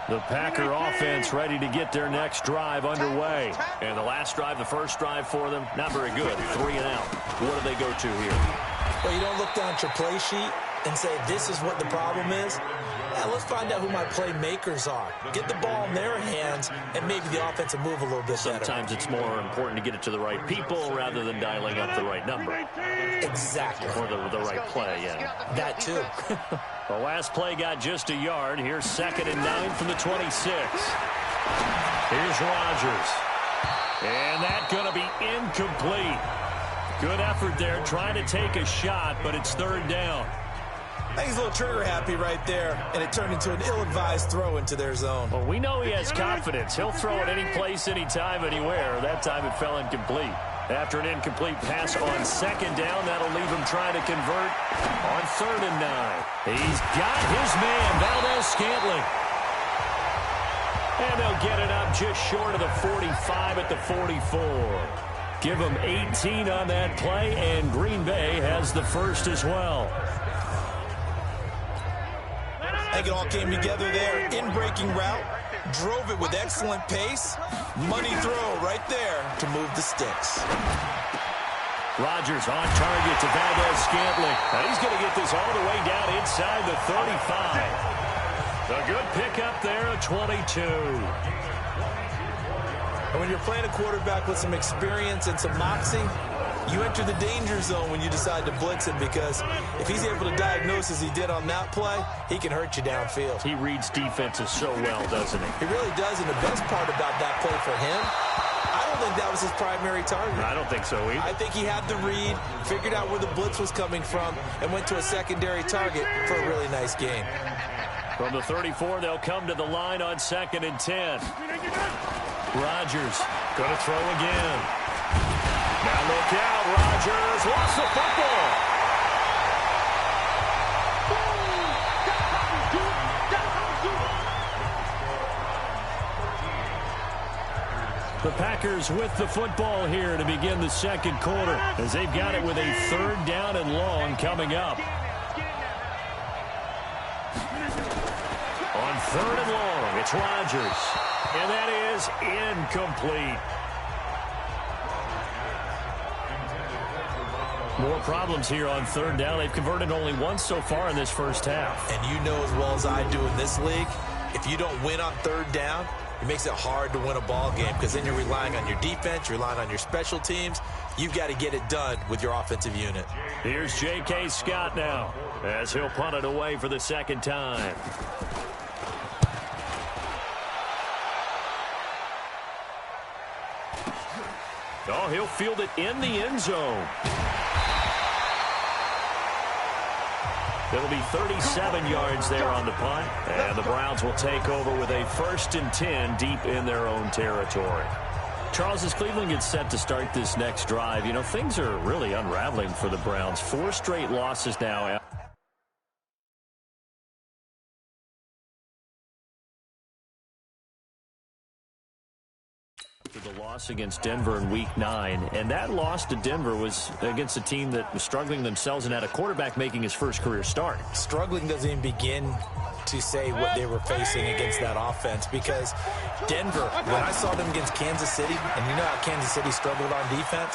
The Packer offense ready to get their next drive underway. And the last drive, the first drive for them, not very good. 3 and out. What do they go to here? Well, you don't look down at your play sheet and say, this is what the problem is. Yeah, let's find out who my playmakers are. Get the ball in their hands, and maybe the offense will move a little bit better. Sometimes it's more important to get it to the right people rather than dialing up the right number. Exactly. Or the right play, yeah. That too. The last play got just a yard. Here's 2nd and 9 from the 26. Here's Rodgers. And that's going to be incomplete. Good effort there, trying to take a shot, but it's 3rd down. I think he's a little trigger happy right there, and it turned into an ill-advised throw into their zone. Well, we know he has confidence. He'll throw it any place, anytime, anywhere. That time it fell incomplete. After an incomplete pass on 2nd down, that'll leave him trying to convert on 3rd and 9. He's got his man, Valdez-Scantling. And they'll get it up just short of the 45 at the 44. Give him 18 on that play, and Green Bay has the first as well. I think it all came together there. In-breaking route, drove it with excellent pace. Money throw right there to move the sticks. Rodgers on target to Valdez-Scantling. Now he's going to get this all the way down inside the 35. A good pickup there, a 22. And when you're playing a quarterback with some experience and some moxie, you enter the danger zone when you decide to blitz him, because if he's able to diagnose as he did on that play, he can hurt you downfield. He reads defenses so well, doesn't he? He really does, and the best part about that play for him, I don't think that was his primary target. I don't think so either. I think he had the read, figured out where the blitz was coming from, and went to a secondary target for a really nice gain. From the 34, they'll come to the line on 2nd and 10. Rodgers going to throw again. Now look out, Rodgers lost the football. The Packers with the football here to begin the 2nd quarter, as they've got it with a 3rd down and long coming up. On 3rd and long, it's Rodgers. And that is incomplete. More problems here on 3rd down. They've converted only once so far in this first half. And you know as well as I do in this league, if you don't win on 3rd down, it makes it hard to win a ball game, because then you're relying on your defense, you're relying on your special teams. You've got to get it done with your offensive unit. Here's J.K. Scott now, as he'll punt it away for the 2nd time. Oh, he'll field it in the end zone. It'll be 37 yards there on the punt, and the Browns will take over with a 1st and 10 deep in their own territory. Charles, as Cleveland gets set to start this next drive, you know, things are really unraveling for the Browns. 4 straight losses now. The loss against Denver in Week 9, and that loss to Denver was against a team that was struggling themselves and had a quarterback making his first career start. Struggling doesn't even begin to say what they were facing against that offense, because Denver, when I saw them against Kansas City, and you know how Kansas City struggled on defense,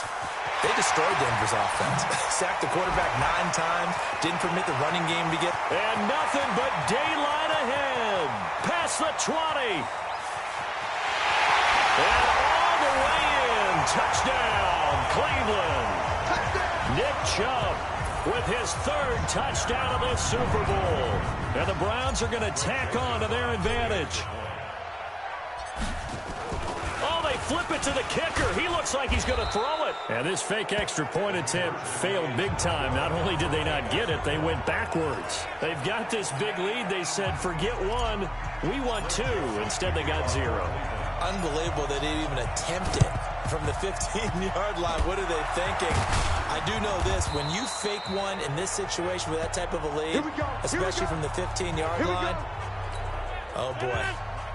they destroyed Denver's offense. Sacked the quarterback 9 times, didn't permit the running game to get. And nothing but daylight ahead. Past the 20. And all the way in. Touchdown, Cleveland. Nick Chubb with his 3rd touchdown of the Super Bowl. And the Browns are going to tack on to their advantage. Oh, they flip it to the kicker. He looks like he's going to throw it. And this fake extra point attempt failed big time. Not only did they not get it, they went backwards. They've got this big lead. They said, forget 1, we want 2. Instead, they got 0. Unbelievable they didn't even attempt it from the 15-yard line. What are they thinking? I do know this. When you fake one in this situation with that type of a lead, especially from the 15-yard line, oh, boy.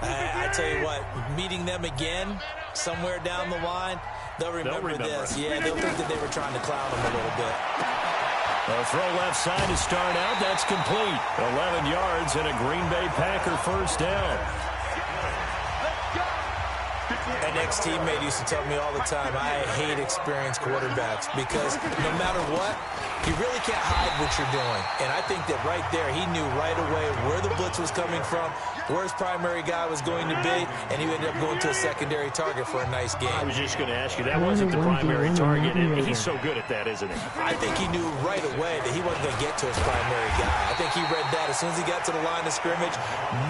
I tell you what, meeting them again somewhere down the line, they'll remember this. Yeah, they'll think that they were trying to clown them a little bit. A throw left side to start out. That's complete. 11 yards and a Green Bay Packer 1st down. ex-teammate used to tell me all the time, I hate experienced quarterbacks because no matter what, you really can't hide what you're doing. And I think that right there, he knew right away where the blitz was coming from, where his primary guy was going to be, and he ended up going to a secondary target for a nice game. I was just going to ask you, that wasn't the primary target, and he's so good at that, isn't he? I think he knew right away that he wasn't going to get to his primary guy. I think he read that as soon as he got to the line of scrimmage,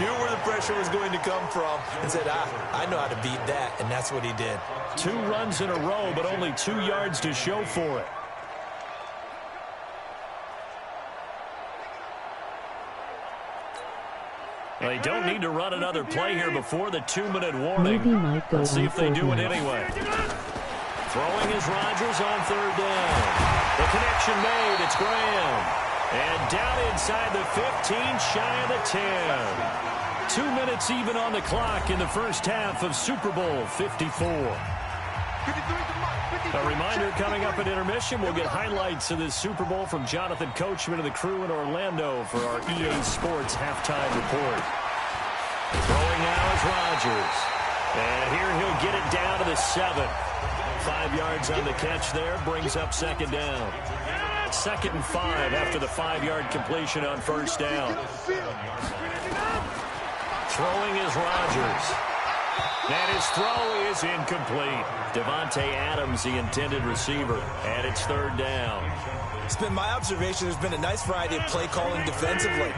knew where the pressure was going to come from, and said, I know how to beat that, and that's what he did. 2 runs in a row, but only 2 yards to show for it. They don't need to run another play here before the 2-minute warning. Let's see if they do it anyway. Throwing is Rodgers on 3rd down. The connection made. It's Graham. And down inside the 15, shy of the 10. 2 minutes even on the clock in the first half of Super Bowl 54. A reminder, coming up at intermission, we'll get highlights of this Super Bowl from Jonathan Coachman and the crew in Orlando for our EA Sports halftime report. Throwing now is Rodgers. And here he'll get it down to the 7. 5 yards on the catch there, brings up 2nd down. 2nd and 5 after the 5-yard completion on 1st down. Throwing is Rodgers. And his throw is incomplete. Devontae Adams, the intended receiver, and it's 3rd down. It's been my observation there's been a nice variety of play calling defensively.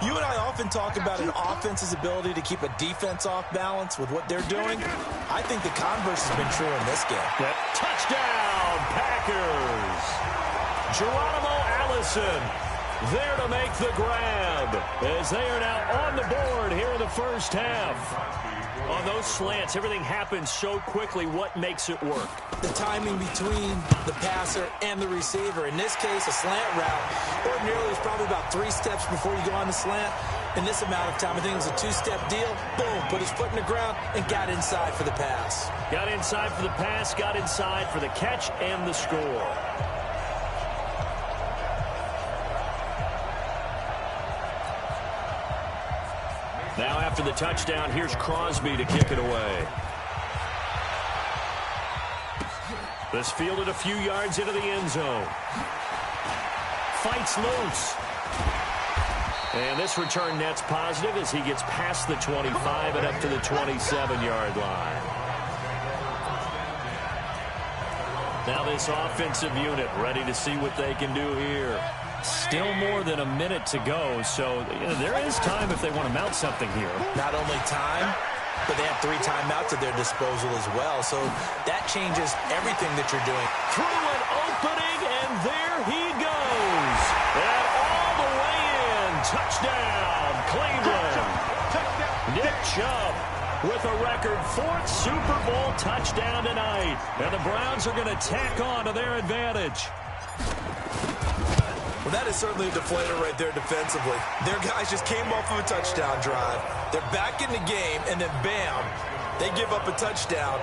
You and I often talk about an offense's ability to keep a defense off balance with what they're doing. I think the converse has been true in this game. Yep. Touchdown, Packers. Geronimo Allison there to make the grab as they are now on the board here in the first half. On those slants, everything happens so quickly. What makes it work? The timing between the passer and the receiver. In this case, a slant route. Ordinarily, it's probably about 3 steps before you go on the slant. In this amount of time, I think it was a 2-step deal. Boom, put his foot in the ground and got inside for the pass. Got inside for the pass, got inside for the catch and the score. Now after the touchdown, here's Crosby to kick it away. This fielded a few yards into the end zone. Fights loose. And this return net's positive as he gets past the 25 and up to the 27-yard line. Now this offensive unit ready to see what they can do here. Still more than a minute to go, so there is time if they want to mount something here. Not only time, but they have 3 timeouts at their disposal as well, so that changes everything that you're doing. Through an opening, and there he goes. And all the way in. Touchdown, Cleveland. Nick Chubb with a record 4th Super Bowl touchdown tonight. And the Browns are going to tack on to their advantage. Well, that is certainly a deflator right there defensively. Their guys just came off of a touchdown drive. They're back in the game, and then bam, they give up a touchdown.